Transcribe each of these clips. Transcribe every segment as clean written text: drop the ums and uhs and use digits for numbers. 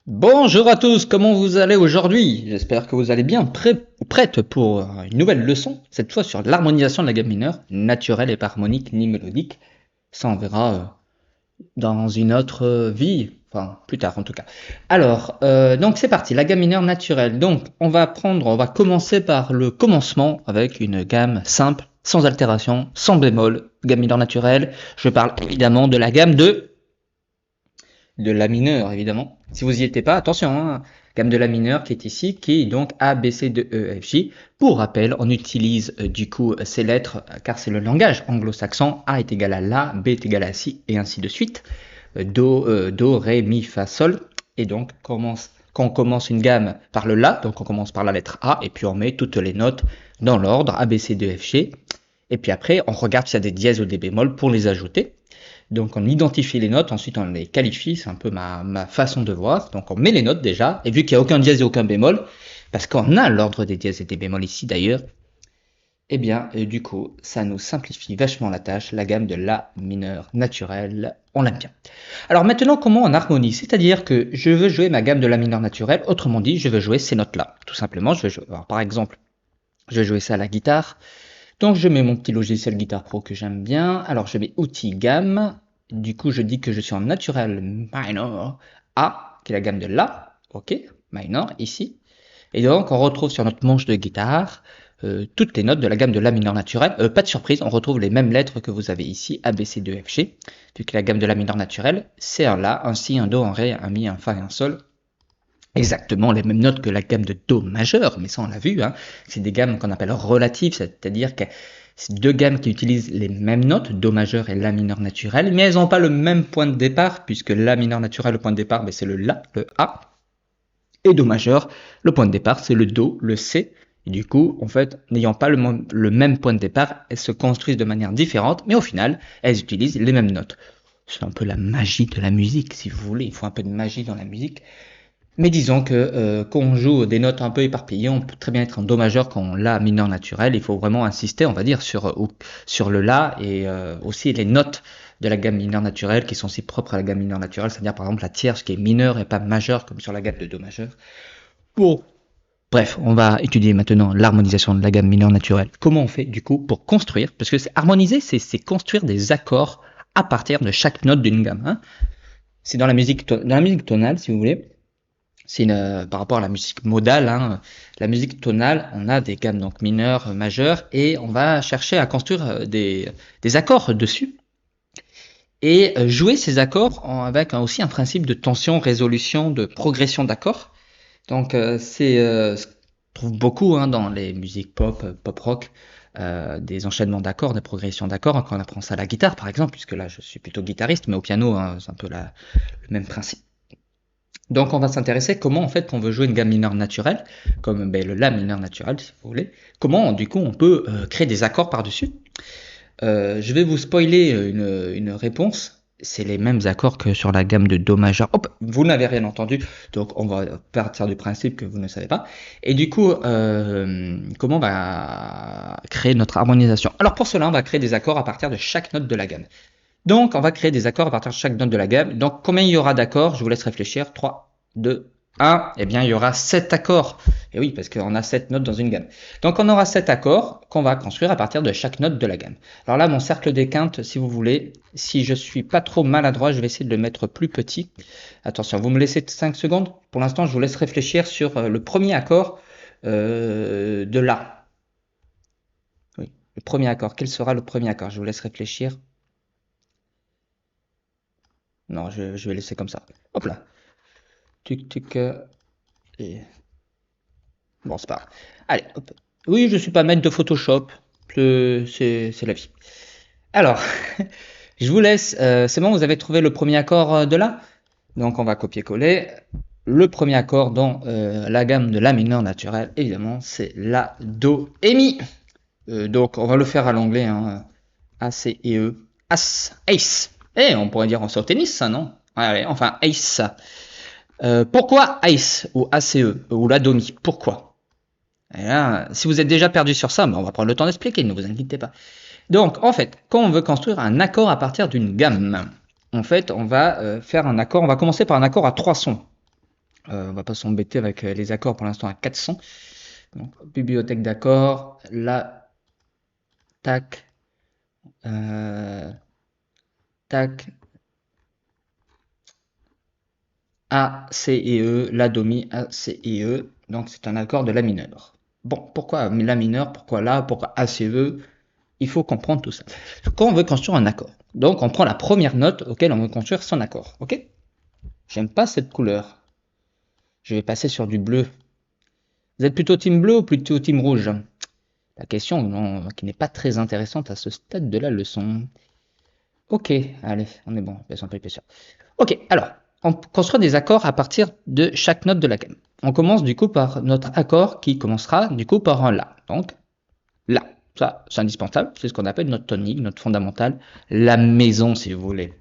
Bonjour à tous, comment vous allez aujourd'hui? J'espère que vous allez bien, prête pour une nouvelle leçon, cette fois sur l'harmonisation de la gamme mineure, naturelle et pas harmonique ni mélodique. Ça on verra dans une autre vie, enfin plus tard en tout cas. Alors, donc c'est parti, la gamme mineure naturelle. Donc on va commencer par le commencement avec une gamme simple, sans altération, sans bémol, gamme mineure naturelle. Je parle évidemment de la gamme de la mineure, évidemment. Si vous y étiez pas, attention, hein, gamme de la mineure qui est ici, qui est donc A, B, C, D, E, F, J. Pour rappel, on utilise du coup ces lettres car c'est le langage anglo-saxon. A est égal à La, B est égal à Si, et ainsi de suite. Do, Ré, Mi, Fa, Sol. Et donc, quand on commence une gamme par le La, donc on commence par la lettre A, et puis on met toutes les notes dans l'ordre, A, B, C, D, F, G. Et puis après, on regarde s'il y a des dièses ou des bémols pour les ajouter. Donc on identifie les notes, ensuite on les qualifie, c'est un peu ma façon de voir. Donc on met les notes déjà, et vu qu'il n'y a aucun dièse et aucun bémol, parce qu'on a l'ordre des dièses et des bémols ici d'ailleurs, eh bien du coup ça nous simplifie vachement la tâche, la gamme de La mineur naturelle, on l'aime bien. Alors maintenant comment on harmonise, c'est-à-dire que je veux jouer ma gamme de La mineur naturelle, autrement dit je veux jouer ces notes-là, tout simplement. Je veux jouer, alors, par exemple, je vais jouer ça à la guitare. Donc je mets mon petit logiciel Guitar Pro que j'aime bien. Alors je mets outils gamme. Du coup je dis que je suis en naturel minor A, qui est la gamme de La. Ok, minor ici. Et donc on retrouve sur notre manche de guitare toutes les notes de la gamme de La mineur naturelle. Pas de surprise, on retrouve les mêmes lettres que vous avez ici, A, B, C, D, F, G. Vu que la gamme de La mineur naturelle, c'est un La, un Si, un Do, un Ré, un Mi, un Fa et un Sol. Exactement les mêmes notes que la gamme de Do majeur, mais ça on l'a vu, hein. C'est des gammes qu'on appelle relatives, c'est-à-dire que c'est deux gammes qui utilisent les mêmes notes, Do majeur et La mineur naturel, mais elles n'ont pas le même point de départ, puisque La mineur naturel, le point de départ, c'est le La, le A, et Do majeur, le point de départ, c'est le Do, le C. Et du coup, en fait, n'ayant pas le même point de départ, elles se construisent de manière différente, mais au final, elles utilisent les mêmes notes. C'est un peu la magie de la musique, si vous voulez, il faut un peu de magie dans la musique. Mais disons que quand on joue des notes un peu éparpillées, on peut très bien être en do majeur quand on la mineur naturel. Il faut vraiment insister, on va dire, sur le la et aussi les notes de la gamme mineure naturelle qui sont si propres à la gamme mineure naturelle, c'est-à-dire par exemple la tierce qui est mineure et pas majeure comme sur la gamme de do majeur. Bon. Bref, on va étudier maintenant l'harmonisation de la gamme mineure naturelle. Comment on fait du coup pour construire, parce que harmoniser, c'est construire des accords à partir de chaque note d'une gamme, hein. C'est dans dans la musique tonale, si vous voulez. C'est par rapport à la musique modale, hein, la musique tonale, on a des gammes donc mineures, majeures, et on va chercher à construire des accords dessus et jouer ces accords avec aussi un principe de tension, résolution, de progression d'accords. Donc ce qu'on trouve beaucoup hein, dans les musiques pop, pop rock, des enchaînements d'accords, des progressions d'accords, quand on apprend ça à la guitare par exemple, puisque là je suis plutôt guitariste, mais au piano hein, c'est un peu le même principe. Donc on va s'intéresser comment en fait on veut jouer une gamme mineure naturelle, comme le La mineur naturel si vous voulez, comment du coup on peut créer des accords par-dessus. Je vais vous spoiler une réponse, c'est les mêmes accords que sur la gamme de Do majeur. Hop, vous n'avez rien entendu, donc on va partir du principe que vous ne savez pas. Et du coup, comment on va créer notre harmonisation? Alors pour cela, on va créer des accords à partir de chaque note de la gamme. Donc, on va créer des accords à partir de chaque note de la gamme. Donc, combien il y aura d'accords? Je vous laisse réfléchir. 3, 2, 1. Eh bien, il y aura 7 accords. Et oui, parce qu'on a 7 notes dans une gamme. Donc, on aura 7 accords qu'on va construire à partir de chaque note de la gamme. Alors là, mon cercle des quintes, si vous voulez, si je suis pas trop maladroit, je vais essayer de le mettre plus petit. Attention, vous me laissez 5 secondes. Pour l'instant, je vous laisse réfléchir sur le premier accord de La. Oui, le premier accord. Quel sera le premier accord? Je vous laisse réfléchir. Non, je vais laisser comme ça. Hop là. Tic, tic. Et... Bon, c'est pas grave. Allez, hop. Oui, je suis pas maître de Photoshop. C'est la vie. Alors, je vous laisse. C'est bon, vous avez trouvé le premier accord de là. Donc, on va copier-coller. Le premier accord dans la gamme de La mineur naturelle, évidemment, c'est La, Do et Mi. Donc, on va le faire à l'anglais. Hein. A, C et E. As, Ace. Eh, on pourrait dire en sur tennis, ça, non? Allez, enfin, Ace. Pourquoi ACE ou ACE ou la DOMI? Pourquoi? Et là, si vous êtes déjà perdu sur ça, on va prendre le temps d'expliquer, ne vous inquiétez pas. Donc, en fait, quand on veut construire un accord à partir d'une gamme, en fait, on va faire un accord, on va commencer par un accord à 3 sons. On va pas s'embêter avec les accords pour l'instant à 400. Donc, bibliothèque d'accords, la, tac, tac, A, C et E, La, Do, Mi, A, C et E. Donc c'est un accord de La mineur. Bon, pourquoi La mineur, pourquoi La, pourquoi A, C, E? Il faut comprendre tout ça. Quand on veut construire un accord, donc on prend la première note auquel on veut construire son accord, ok? J'aime pas cette couleur. Je vais passer sur du bleu. Vous êtes plutôt team bleu ou plutôt team rouge? La question qui n'est pas très intéressante à ce stade de la leçon. Ok, allez, on est bon, baisse un peu l'épaisseur. Ok, alors, on construit des accords à partir de chaque note de la gamme. On commence du coup par notre accord qui commencera du coup par un La. Donc, La. Ça, c'est indispensable, c'est ce qu'on appelle notre tonique, notre fondamentale, la maison si vous voulez.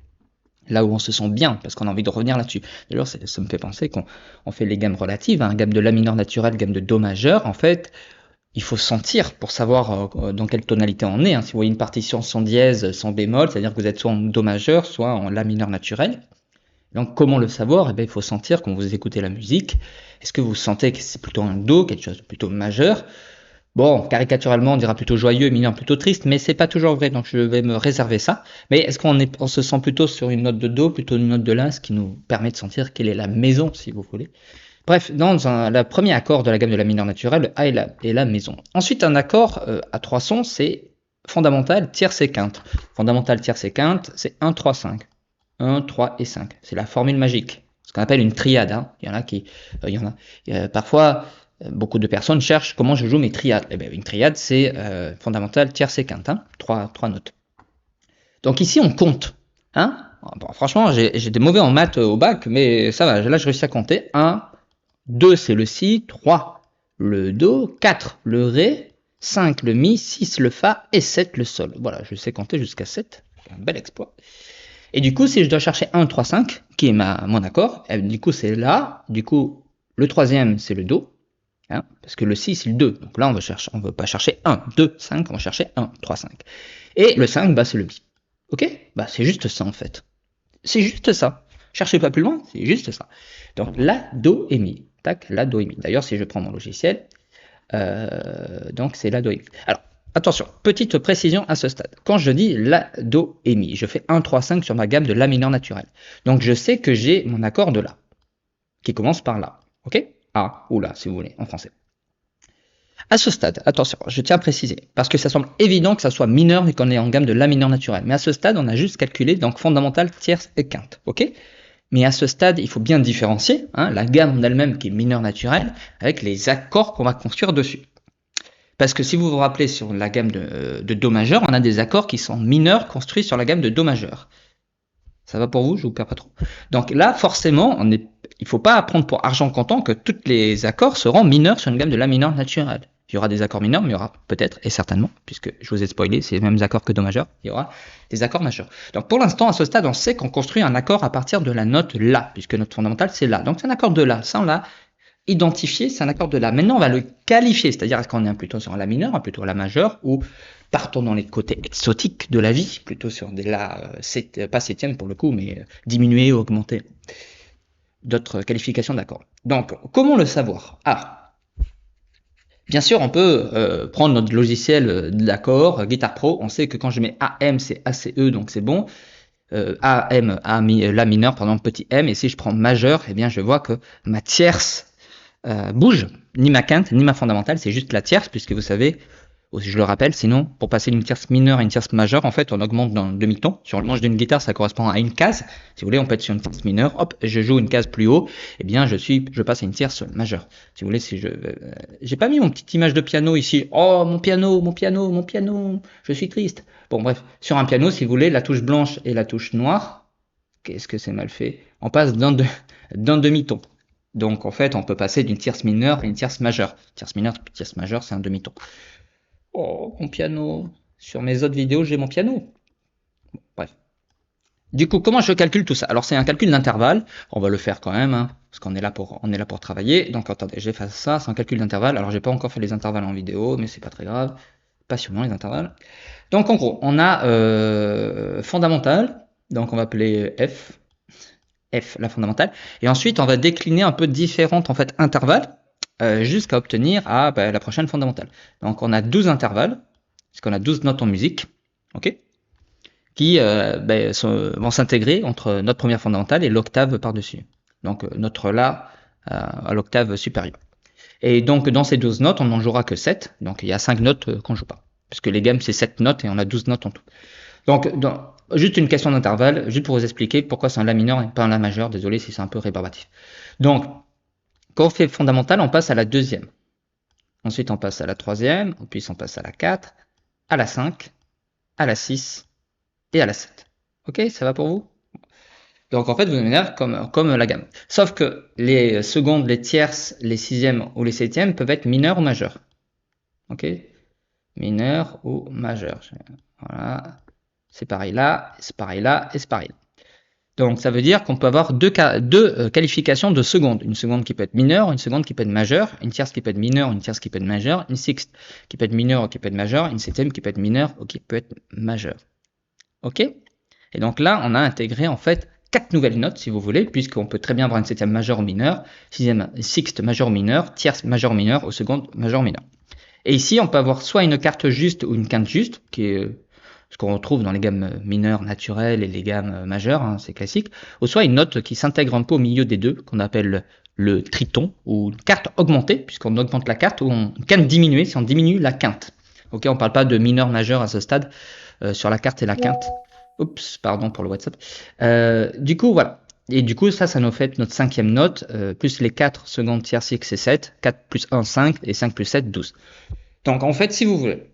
Là où on se sent bien, parce qu'on a envie de revenir là-dessus. D'ailleurs, ça me fait penser qu'on fait les gammes relatives, hein, gamme de La mineur naturelle, gamme de Do majeur. En fait, il faut sentir pour savoir dans quelle tonalité on est. Hein. Si vous voyez une partition sans dièse, sans bémol, c'est-à-dire que vous êtes soit en Do majeur, soit en La mineur naturelle. Donc comment le savoir? Eh bien, il faut sentir quand vous écoutez la musique. Est-ce que vous sentez que c'est plutôt un Do, quelque chose de plutôt majeur? Bon, caricaturalement, on dira plutôt joyeux, mineur plutôt triste, mais c'est pas toujours vrai, donc je vais me réserver ça. Mais est-ce on se sent plutôt sur une note de Do, plutôt une note de La, ce qui nous permet de sentir quelle est la maison, si vous voulez. Bref, dans le premier accord de la gamme de La mineur naturelle, le A est la maison. Ensuite, un accord à trois sons, c'est fondamental, tierce et quinte. Fondamental, tierce et quinte, c'est 1, 3, 5. 1, 3 et 5. C'est la formule magique. Ce qu'on appelle une triade. Hein. Il y en a qui, parfois, beaucoup de personnes cherchent comment je joue mes triades. Eh bien, une triade, c'est fondamental, tierce et quinte. Hein. Trois notes. Donc ici, on compte. Hein. Bon, franchement, j'ai des mauvais en maths au bac, mais ça va. Là, je réussis à compter. 1, 2, c'est le Si. 3, le Do. 4, le Ré. 5, le Mi. 6, le Fa. Et 7, le Sol. Voilà, je sais compter jusqu'à 7. C'est un bel exploit. Et du coup, si je dois chercher 1, 3, 5, qui est mon accord, du coup, c'est La. Du coup, le troisième, c'est le Do. Hein, parce que le Si, c'est le 2. Donc là, on ne veut pas chercher 1, 2, 5, on va chercher 1, 3, 5. Et le 5, bah, c'est le Mi. Ok? Bah, c'est juste ça, en fait. C'est juste ça. Cherchez pas plus loin, c'est juste ça. Donc, La, Do et Mi. Tac, La, Do et Mi. D'ailleurs, si je prends mon logiciel, donc c'est La, Do et Mi. Alors, attention, petite précision à ce stade. Quand je dis La, Do et Mi, je fais 1, 3, 5 sur ma gamme de La mineur naturelle. Donc je sais que j'ai mon accord de La, qui commence par La. Ok? A ou La, si vous voulez, en français. À ce stade, attention, je tiens à préciser, parce que ça semble évident que ça soit mineur et qu'on est en gamme de La mineur naturelle. Mais à ce stade, on a juste calculé donc fondamental, tierce et quinte. Ok? Mais à ce stade, il faut bien différencier la gamme en elle-même qui est mineure naturelle avec les accords qu'on va construire dessus. Parce que si vous vous rappelez sur la gamme de Do majeur, on a des accords qui sont mineurs construits sur la gamme de Do majeur. Ça va pour vous? Je vous perds pas trop. Donc là, forcément, il ne faut pas prendre pour argent comptant que tous les accords seront mineurs sur une gamme de La mineur naturelle. Il y aura des accords mineurs, mais il y aura peut-être, et certainement, puisque je vous ai spoilé, c'est les mêmes accords que Do majeur, il y aura des accords majeurs. Donc pour l'instant, à ce stade, on sait qu'on construit un accord à partir de la note La, puisque notre fondamentale, c'est La. Donc c'est un accord de La. Ça, on l'a identifié, c'est un accord de La. Maintenant, on va le qualifier, c'est-à-dire est-ce qu'on est plutôt sur un La mineur, plutôt un La majeur, ou partons dans les côtés exotiques de la vie, plutôt sur des La, pas septième pour le coup, mais diminué ou augmenté. D'autres qualifications d'accords. Donc, comment le savoir? Bien sûr, on peut prendre notre logiciel d'accord, Guitar Pro. On sait que quand je mets AM, c'est ACE, donc c'est bon. AM, La mineur, pardon, petit m. Et si je prends majeur, eh bien, je vois que ma tierce bouge. Ni ma quinte, ni ma fondamentale, c'est juste la tierce, puisque vous savez, je le rappelle, sinon, pour passer d'une tierce mineure à une tierce majeure, en fait, on augmente d'un demi-ton. Sur le manche d'une guitare, ça correspond à une case. Si vous voulez, on peut être sur une tierce mineure, hop, je joue une case plus haut, eh bien, je passe à une tierce majeure. Si vous voulez, j'ai pas mis mon petite image de piano ici. Oh, mon piano, mon piano, mon piano, je suis triste. Bon, bref, sur un piano, si vous voulez, la touche blanche et la touche noire, qu'est-ce que c'est mal fait? On passe d'un demi-ton. Donc, en fait, on peut passer d'une tierce mineure à une tierce majeure. Tierce mineure, tierce majeure, c'est un demi-ton. Oh, mon piano. Sur mes autres vidéos, j'ai mon piano. Bon, bref. Du coup, comment je calcule tout ça? Alors, c'est un calcul d'intervalle. On va le faire quand même, parce qu'on est là pour travailler. Donc, attendez, j'efface ça. C'est un calcul d'intervalle. Alors, j'ai pas encore fait les intervalles en vidéo, mais c'est pas très grave. Passionnant, les intervalles. Donc, en gros, on a fondamental. Donc, on va appeler F. F, la fondamentale. Et ensuite, on va décliner un peu différentes en fait intervalles jusqu'à obtenir la prochaine fondamentale. Donc, on a 12 intervalles, puisqu'on a 12 notes en musique, ok, qui vont s'intégrer entre notre première fondamentale et l'octave par-dessus. Donc, notre La à l'octave supérieure. Et donc, dans ces 12 notes, on n'en jouera que 7. Donc, il y a 5 notes qu'on joue pas. Parce que les gammes, c'est 7 notes et on a 12 notes en tout. Donc, juste une question d'intervalle, juste pour vous expliquer pourquoi c'est un La mineur et pas un La majeur. Désolé si c'est un peu rébarbatif. Donc, quand on fait fondamental, on passe à la deuxième. Ensuite, on passe à la troisième, puis on passe à la 4, à la 5, à la 6 et à la 7. Ok, ça va pour vous? Donc en fait, vous m'énervez comme la gamme. Sauf que les secondes, les tierces, les sixièmes ou les septièmes peuvent être mineurs ou majeurs. Ok? Mineurs ou majeurs. Voilà. C'est pareil là, c'est pareil là, et c'est pareil là. Donc ça veut dire qu'on peut avoir deux qualifications de secondes. Une seconde qui peut être mineure, une seconde qui peut être majeure, une tierce qui peut être mineure, une tierce qui peut être majeure, une sixte qui peut être mineure ou qui peut être majeure, une septième qui peut être mineure ou qui peut être majeure. Ok? Et donc là, on a intégré en fait 4 nouvelles notes, si vous voulez, puisqu'on peut très bien avoir une septième majeure ou mineure, sixième sixte majeure ou mineure, tierce majeure ou mineure, ou seconde majeure ou mineure. Et ici, on peut avoir soit une carte juste ou une quinte juste, qui est ce qu'on retrouve dans les gammes mineures naturelles et les gammes majeures, hein, c'est classique, ou soit une note qui s'intègre un peu au milieu des deux, qu'on appelle le triton, ou une carte augmentée, puisqu'on augmente la carte, ou une quinte diminuée, si on diminue la quinte. Ok, on ne parle pas de mineur majeur à ce stade, sur la carte et la quinte. Oups, pardon pour le WhatsApp. Du coup, voilà. Et du coup, ça nous fait notre cinquième note, plus les 4 secondes, tierces, six et 7. 4 plus 1, 5, et 5 plus 7, 12. Donc, en fait, si vous voulez,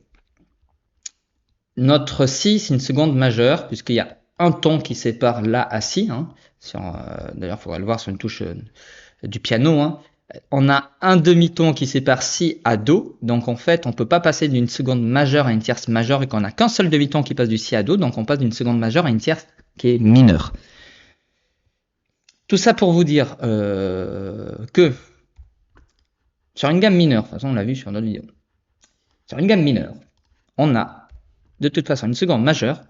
notre Si, c'est une seconde majeure, puisqu'il y a un ton qui sépare La à Si. Hein, d'ailleurs, il faudra le voir sur une touche du piano. Hein. On a un demi-ton qui sépare Si à Do. Donc, en fait, on ne peut pas passer d'une seconde majeure à une tierce majeure et qu'on n'a qu'un seul demi-ton qui passe du Si à Do. Donc, on passe d'une seconde majeure à une tierce qui est mineure. Tout ça pour vous dire que sur une gamme mineure, de toute façon, on l'a vu sur notre vidéo, sur une gamme mineure, on a de toute façon une seconde majeure,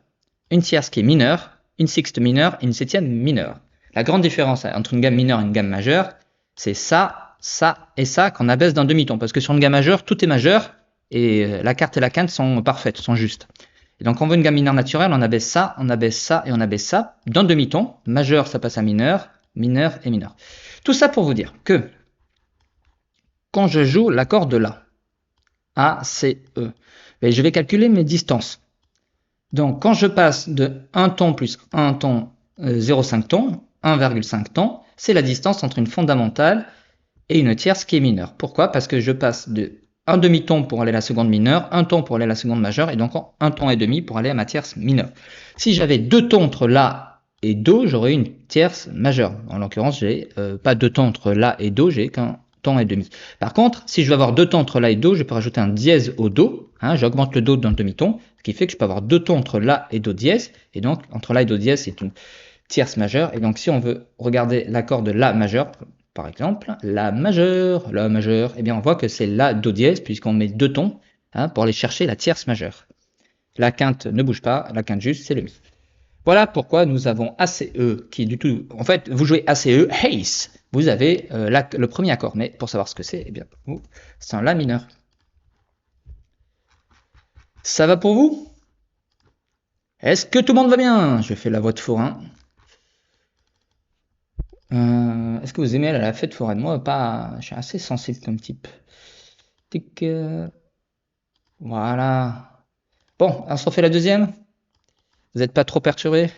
une tierce qui est mineure, une sixte mineure et une septième mineure. La grande différence entre une gamme mineure et une gamme majeure, c'est ça, ça et ça qu'on abaisse d'un demi-ton. Parce que sur une gamme majeure, tout est majeur et la carte et la quinte sont parfaites, sont justes. Et donc, on veut une gamme mineure naturelle, on abaisse ça, on abaisse ça et on abaisse ça d'un demi-ton. Majeur, ça passe à mineur, mineur et mineur. Tout ça pour vous dire que quand je joue l'accord de La, A, C, E, je vais calculer mes distances. Donc, quand je passe de 1 ton plus 1 ton, 0,5 ton, 1,5 ton, c'est la distance entre une fondamentale et une tierce qui est mineure. Pourquoi? Parce que je passe de un demi-ton pour aller à la seconde mineure, un ton pour aller à la seconde majeure, et donc un ton et demi pour aller à ma tierce mineure. Si j'avais deux tons entre La et Do, j'aurais une tierce majeure. En l'occurrence, j'ai pas deux tons entre La et Do, j'ai qu'un ton et demi. Par contre, si je veux avoir deux tons entre La et Do, je peux rajouter un dièse au Do. Hein, j'augmente le Do d'un demi-ton, ce qui fait que je peux avoir deux tons entre La et Do dièse. Et donc, entre La et Do dièse, c'est une tierce majeure. Et donc, si on veut regarder l'accord de La majeur, par exemple, La majeur, eh bien, on voit que c'est La Do dièse, puisqu'on met deux tons pour aller chercher la tierce majeure. La quinte ne bouge pas, la quinte juste, c'est le Mi. Voilà pourquoi nous avons ACE, qui est du tout... En fait, vous jouez ACE, Ace, vous avez le premier accord. Mais pour savoir ce que c'est, eh bien, c'est un La mineur. Ça va pour vous? Est-ce que tout le monde va bien? Je fais la voix de forain. Est-ce que vous aimez la fête foraine? Moi, pas. Je suis assez sensible comme type. Tic, voilà. Bon, on se refait la deuxième. Vous n'êtes pas trop perturbé?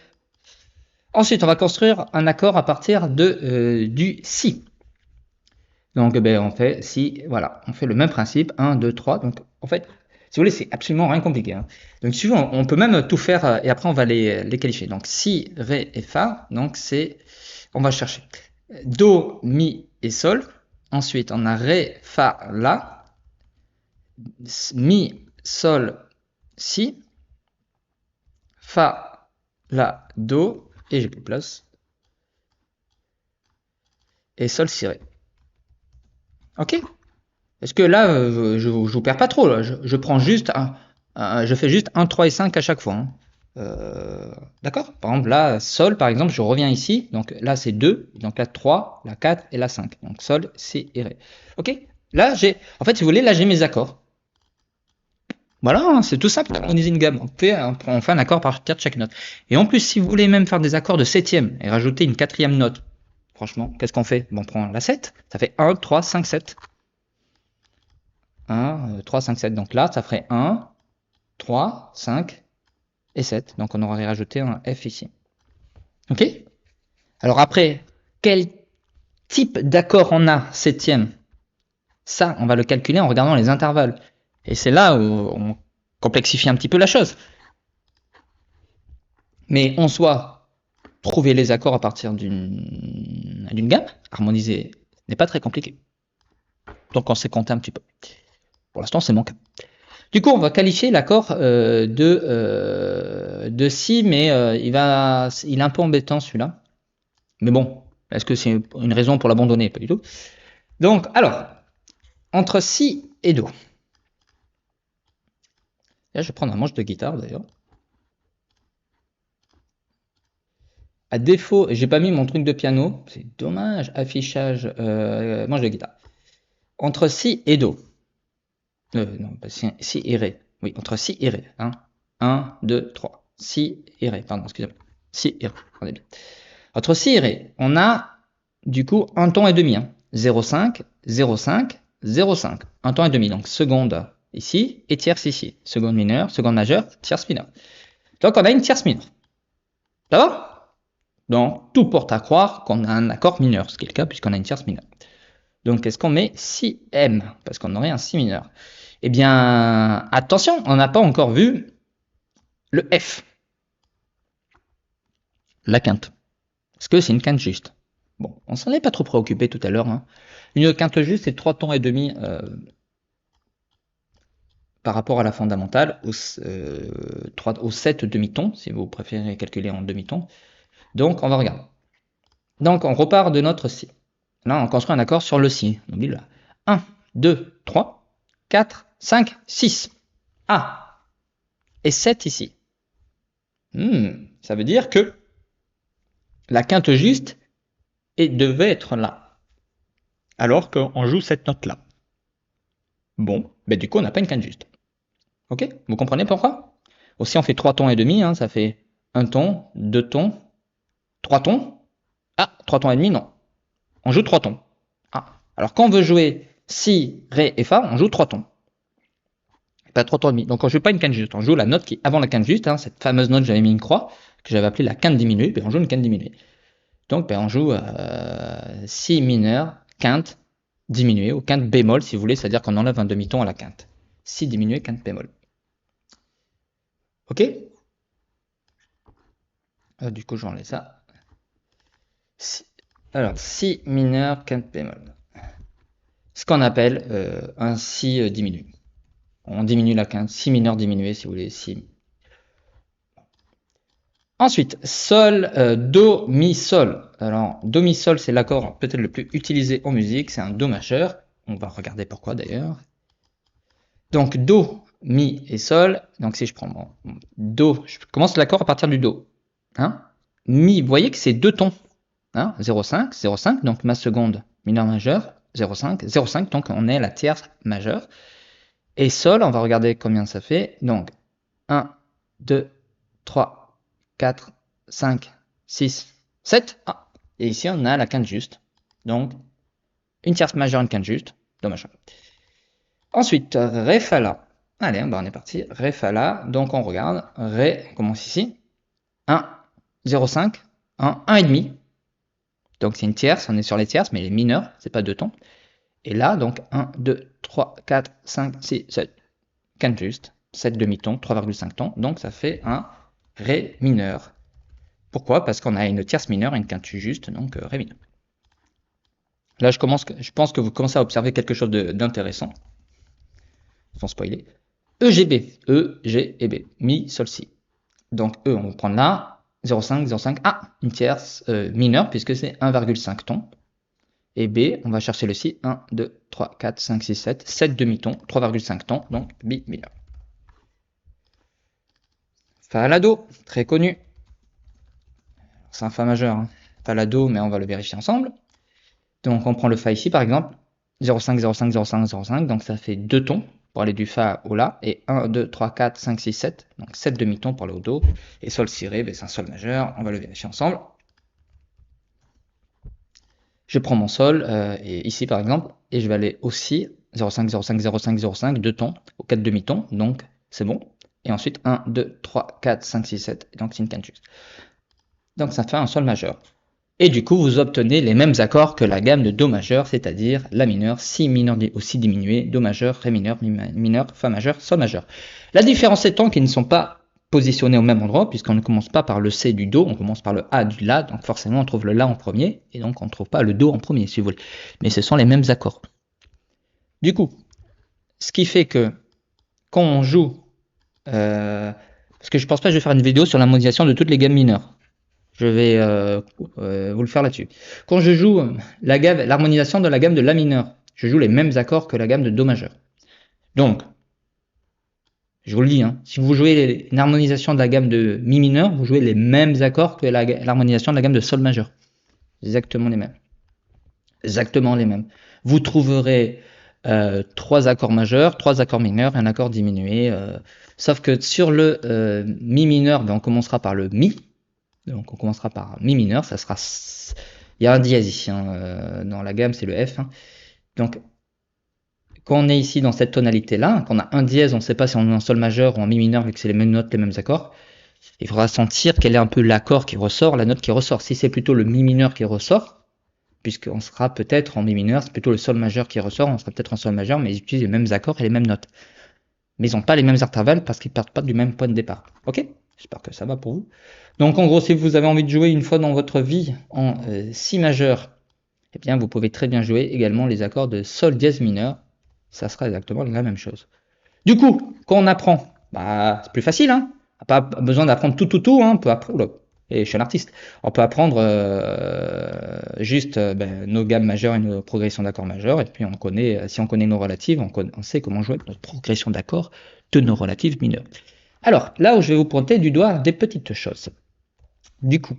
Ensuite, on va construire un accord à partir du Si. Donc, on fait Si, voilà. On fait le même principe. 1, 2, 3. Donc, en fait, si vous voulez, c'est absolument rien compliqué. Hein. Donc, si vous voulez, on peut même tout faire et après, on va les qualifier. Donc, Si, Ré et Fa. Donc, c'est. On va chercher Do, Mi et Sol. Ensuite, on a Ré, Fa, La. Mi, Sol, Si. Fa, La, Do. Et j'ai plus de place. Et Sol, Si, Ré. Ok? Est-ce que là, je vous perds pas trop là. Je prends juste je fais juste 1, 3 et 5 à chaque fois. Hein. D'accord? Par exemple, là, Sol, par exemple, je reviens ici. Donc là, c'est 2. Donc là, 3, la 4 et la 5. Donc Sol, Si et Ré. Ok? Là, en fait, si vous voulez, là, j'ai mes accords. Voilà, hein, c'est tout simple d'harmoniser une gamme. On fait un accord à partir de chaque note. Et en plus, si vous voulez même faire des accords de septième et rajouter une quatrième note, franchement, qu'est-ce qu'on fait? Bon, on prend la 7. Ça fait 1, 3, 5, 7. 1, 3, 5, 7. Donc là, ça ferait 1, 3, 5 et 7. Donc on aurait rajouté un F ici. Ok? Alors après, quel type d'accord on a septième? Ça, on va le calculer en regardant les intervalles. Et c'est là où on complexifie un petit peu la chose. Mais en soi, trouver les accords à partir d'une gamme harmonisée n'est pas très compliqué. Donc on s'est compté un petit peu. Pour l'instant, c'est mon cas. Du coup, on va qualifier l'accord de Si, mais il est un peu embêtant celui-là. Mais bon, est-ce que c'est une raison pour l'abandonner? Pas du tout. Donc, alors, entre Si et Do. Là, je vais prendre un manche de guitare d'ailleurs. À défaut, j'ai pas mis mon truc de piano, c'est dommage, affichage, manche de guitare. Entre Si et Do. Non, pas Si et Ré. Oui, entre Si et Ré. 1, 2, 3. Si et Ré, pardon, excusez-moi. Si et Ré, on est bien. Entre Si et Ré, on a du coup un ton et demi. 0,5, 0,5, 0,5. Un ton et demi, donc seconde ici et tierce ici. Seconde mineure, seconde majeure, tierce mineure. Donc on a une tierce mineure. Ça va? Donc tout porte à croire qu'on a un accord mineur, ce qui est le cas puisqu'on a une tierce mineure. Donc est-ce qu'on met Si M? Parce qu'on aurait un Si mineur. Eh bien, attention, on n'a pas encore vu le F. La quinte. Est-ce que c'est une quinte juste? Bon, on s'en est pas trop préoccupé tout à l'heure. Une quinte juste, c'est 3 tons et demi par rapport à la fondamentale, au 7 demi-tons, si vous préférez calculer en demi-tons. Donc, on va regarder. Donc, on repart de notre Si. Là, on construit un accord sur le Si. On dit là 1, 2, 3, 4, 5, 6. Ah, et 7 ici. Ça veut dire que la quinte juste devait être là. Alors qu'on joue cette note-là. Bon, ben du coup, on n'a pas une quinte juste. Ok? Vous comprenez pourquoi? Aussi, on fait 3 tons et demi, ça fait 1 ton, 2 tons, 3 tons. Ah, 3 tons et demi, non. On joue 3 tons. Ah, alors quand on veut jouer Si, Ré et Fa, on joue 3 tons. Pas 3 tons et demi. Donc on joue pas une quinte juste, on joue la note qui est avant la quinte juste, cette fameuse note, j'avais mis une croix, que j'avais appelée la quinte diminuée, on joue une quinte diminuée. Donc on joue Si mineur, quinte diminuée, ou quinte bémol si vous voulez, c'est-à-dire qu'on enlève un demi-ton à la quinte. Si diminué, quinte bémol. Ok? Du coup, j'enlève ça. Alors, Si mineur, quinte bémol. Ce qu'on appelle un Si diminué. On diminue la quinte. Si mineur diminué, si vous voulez. Si. Ensuite, Sol, Do, Mi, Sol. Alors, Do, Mi, Sol, c'est l'accord peut-être le plus utilisé en musique. C'est un Do majeur. On va regarder pourquoi d'ailleurs. Donc, Do, Mi et Sol. Donc, si je prends mon Do, je commence l'accord à partir du Do. Mi, vous voyez que c'est 2 tons. 0,5, 0,5, donc ma seconde mineure majeure, 0,5, 0,5, donc on est la tierce majeure. Et Sol, on va regarder combien ça fait. Donc, 1, 2, 3, 4, 5, 6, 7. Et ici, on a la quinte juste. Donc, une tierce majeure, une quinte juste. Dommage. Ensuite, Ré, Fa, La. Allez, on est parti. Ré, Fa, La. Donc, on regarde. Ré, on commence ici. 1, 0,5, 1, 1,5. Donc c'est une tierce, on est sur les tierces, mais les mineures, c'est pas 2 tons. Et là, donc 1, 2, 3, 4, 5, 6, 7. Quinte juste, 7 demi-tons, 3,5 tons. Donc ça fait un Ré mineur. Pourquoi? Parce qu'on a une tierce mineure et une quinte juste, donc Ré mineur. Là, je pense que vous commencez à observer quelque chose d'intéressant. Sans spoiler. EGB. E, G et B. Mi, Sol, Si. Donc E, on va prendre là. 0,5, 0,5. Une tierce mineure, puisque c'est 1,5 tons. Et B, on va chercher le Si. 1, 2, 3, 4, 5, 6, 7. 7 demi-tons, 3,5 tons, donc Mi mineur. Fa à la Do, très connu. C'est un Fa majeur, hein. Fa à la Do, mais on va le vérifier ensemble. Donc on prend le Fa ici par exemple, 0,5, 0,5, 0,5, 0,5, donc ça fait 2 tons pour aller du Fa au La, et 1, 2, 3, 4, 5, 6, 7, donc 7 demi-tons pour aller au Do, et Sol si Ré, c'est un Sol majeur, on va le vérifier ensemble. Je prends mon Sol, et ici par exemple, et je vais aller aussi 0,5, 0,5, 0,5, 0,5, 2 tons, aux 4 demi-tons, donc c'est bon. Et ensuite 1, 2, 3, 4, 5, 6, 7, et donc c'est une cantus. Donc ça fait un Sol majeur. Et du coup, vous obtenez les mêmes accords que la gamme de Do majeur, c'est-à-dire La mineur, Si mineur au Si diminué, Do majeur, Ré mineur, Mi mineur, Fa majeur, Sol majeur. La différence étant qu'ils ne sont pas positionnés au même endroit, puisqu'on ne commence pas par le C du Do, on commence par le A du La, donc forcément on trouve le La en premier, et donc on ne trouve pas le Do en premier, si vous voulez. Mais ce sont les mêmes accords. Du coup, ce qui fait que quand on joue, parce que je pense pas que je vais faire une vidéo sur la modulation de toutes les gammes mineures. Je vais vous le faire là-dessus. Quand je joue l'harmonisation de la gamme de La mineur, je joue les mêmes accords que la gamme de Do majeur. Donc, je vous le dis, hein, si vous jouez une harmonisation de la gamme de Mi mineur, vous jouez les mêmes accords que l'harmonisation de la gamme de Sol majeur. Exactement les mêmes. Exactement les mêmes. Vous trouverez 3 accords majeurs, 3 accords mineurs et un accord diminué. Sauf que sur le Mi mineur, ben, on commencera par le Mi. Donc on commencera par Mi mineur, ça sera... Il y a un dièse ici, hein, dans la gamme c'est le F. Hein. Donc quand on est ici dans cette tonalité-là, quand on a un dièse, on ne sait pas si on est en Sol majeur ou en Mi mineur, vu que c'est les mêmes notes, les mêmes accords. Il faudra sentir quel est un peu l'accord qui ressort, la note qui ressort. Si c'est plutôt le Mi mineur qui ressort, puisqu'on sera peut-être en Mi mineur, c'est plutôt le Sol majeur qui ressort, on sera peut-être en Sol majeur, mais ils utilisent les mêmes accords et les mêmes notes. Mais ils n'ont pas les mêmes intervalles parce qu'ils ne partent pas du même point de départ. Ok? J'espère que ça va pour vous. Donc en gros, si vous avez envie de jouer une fois dans votre vie en Si majeur, eh bien vous pouvez très bien jouer également les accords de Sol dièse mineur. Ça sera exactement la même chose. Du coup, quand on apprend, bah, c'est plus facile. Hein. On n'a pas besoin d'apprendre tout. Hein. On peut apprendre, et je suis un artiste, on peut apprendre juste nos gammes majeures et nos progressions d'accords majeurs. Et puis on connaît, si on connaît nos relatives, on sait comment jouer notre progression d'accords de nos relatives mineures. Alors, là où je vais vous pointer du doigt des petites choses. Du coup,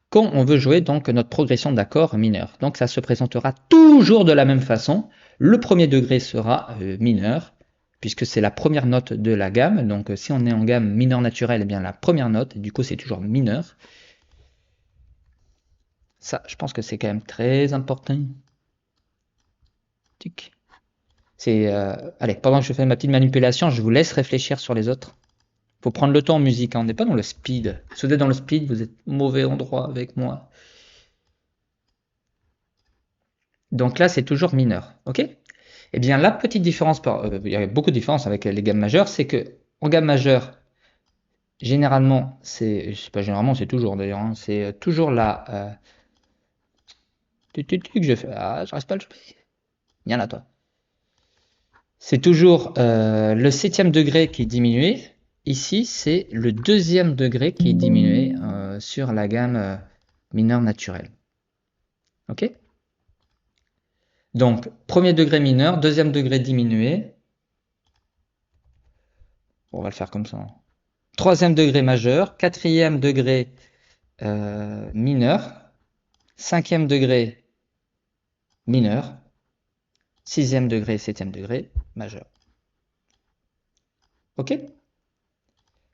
quand on veut jouer donc notre progression d'accords mineurs, donc ça se présentera toujours de la même façon. Le premier degré sera mineur, puisque c'est la première note de la gamme. Donc si on est en gamme mineur naturelle, eh bien la première note, et du coup c'est toujours mineur. Ça, je pense que c'est quand même très important. Allez, pendant que je fais ma petite manipulation, je vous laisse réfléchir sur les autres. Faut prendre le temps en musique, hein. On n'est pas dans le speed. Si vous êtes dans le speed, vous êtes au mauvais endroit avec moi. Donc là, c'est toujours mineur, ok? Eh bien, la petite différence, il y a beaucoup de différences avec les gammes majeures, c'est que en gamme majeure, généralement, c'est pas généralement, c'est toujours d'ailleurs, hein, c'est toujours la... que je fais, j'arrive pas à le choper. Viens là, toi. C'est toujours le 7e degré qui est diminué. Ici, c'est le 2e degré qui est diminué sur la gamme mineure naturelle. Ok? Donc, premier degré mineur, 2e degré diminué. On va le faire comme ça. 3e degré majeur, 4e degré mineur, 5e degré mineur, 6e degré, 7e degré majeur. Ok?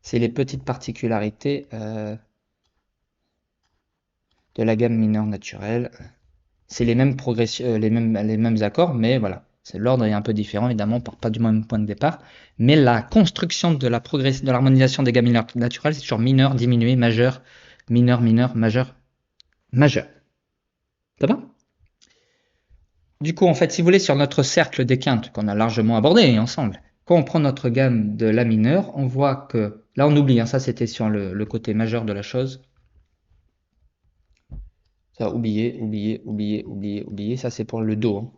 C'est les petites particularités de la gamme mineure naturelle. C'est les mêmes progressions, les mêmes accords, mais voilà. L'ordre est un peu différent, évidemment, on part pas du même point de départ. Mais la construction de l'harmonisation des gammes mineures naturelles, c'est toujours mineur, diminué, majeur, mineur, mineur, majeur, majeur. Ça va? Du coup, en fait, si vous voulez, sur notre cercle des quintes, qu'on a largement abordé ensemble, quand on prend notre gamme de La mineur, on voit que, là on oublie, hein, ça c'était sur le côté majeur de la chose. Ça, oublier, ça c'est pour le Do. Hein.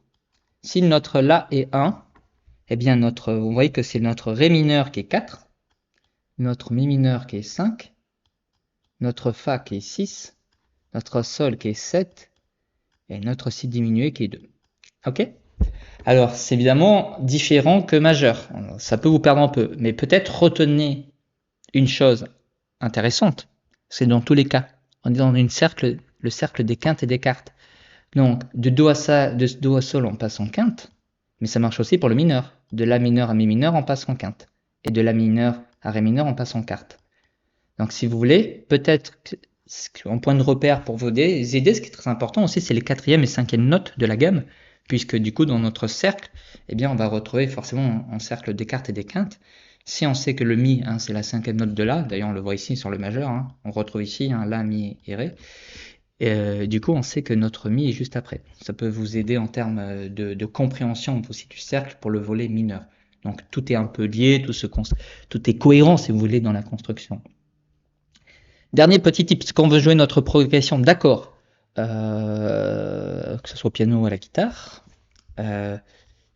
Si notre La est 1, eh bien vous voyez que c'est notre Ré mineur qui est 4, notre Mi mineur qui est 5, notre Fa qui est 6, notre Sol qui est 7, et notre Si diminué qui est 2. Ok? Alors, c'est évidemment différent que majeur. Ça peut vous perdre un peu, mais peut-être retenez une chose intéressante, c'est dans tous les cas, on est dans le cercle des quintes et des quartes. Donc, de do à sol, on passe en quinte, mais ça marche aussi pour le mineur. De la mineur à mi mineur, on passe en quinte. Et de la mineur à ré mineur, on passe en quarte. Donc, si vous voulez, peut-être en point de repère pour vous aider, ce qui est très important aussi, c'est les quatrième et cinquième notes de la gamme, puisque du coup, dans notre cercle, eh bien, on va retrouver forcément un cercle des quartes et des quintes. Si on sait que le mi, hein, c'est la cinquième note de la, d'ailleurs on le voit ici sur le majeur, hein, on retrouve ici hein, la, mi et ré. Et du coup, on sait que notre mi est juste après. Ça peut vous aider en termes de compréhension aussi du cercle pour le volet mineur. Donc tout est un peu lié, tout est cohérent si vous voulez dans la construction. Dernier petit tip, quand on veut jouer notre progression d'accords, que ce soit au piano ou à la guitare,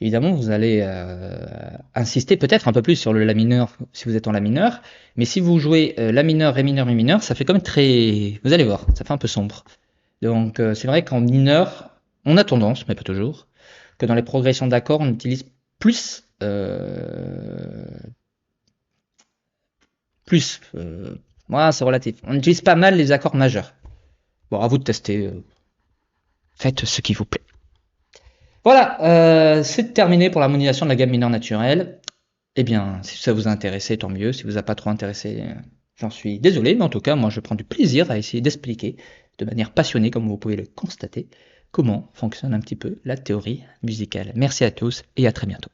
évidemment vous allez insister peut-être un peu plus sur le la mineur si vous êtes en la mineur, mais si vous jouez la mineur, ré mineur, mi mineur, ça fait quand même très... Vous allez voir, ça fait un peu sombre. Donc c'est vrai qu'en mineur, on a tendance, mais pas toujours, que dans les progressions d'accords, on utilise plus... voilà, c'est relatif. On utilise pas mal les accords majeurs. Bon, à vous de tester. Faites ce qui vous plaît. Voilà, c'est terminé pour l'harmonisation de la gamme mineure naturelle. Eh bien, si ça vous a intéressé, tant mieux. Si vous a pas trop intéressé, j'en suis désolé. Mais en tout cas, moi, je prends du plaisir à essayer d'expliquer de manière passionnée, comme vous pouvez le constater, comment fonctionne un petit peu la théorie musicale. Merci à tous et à très bientôt.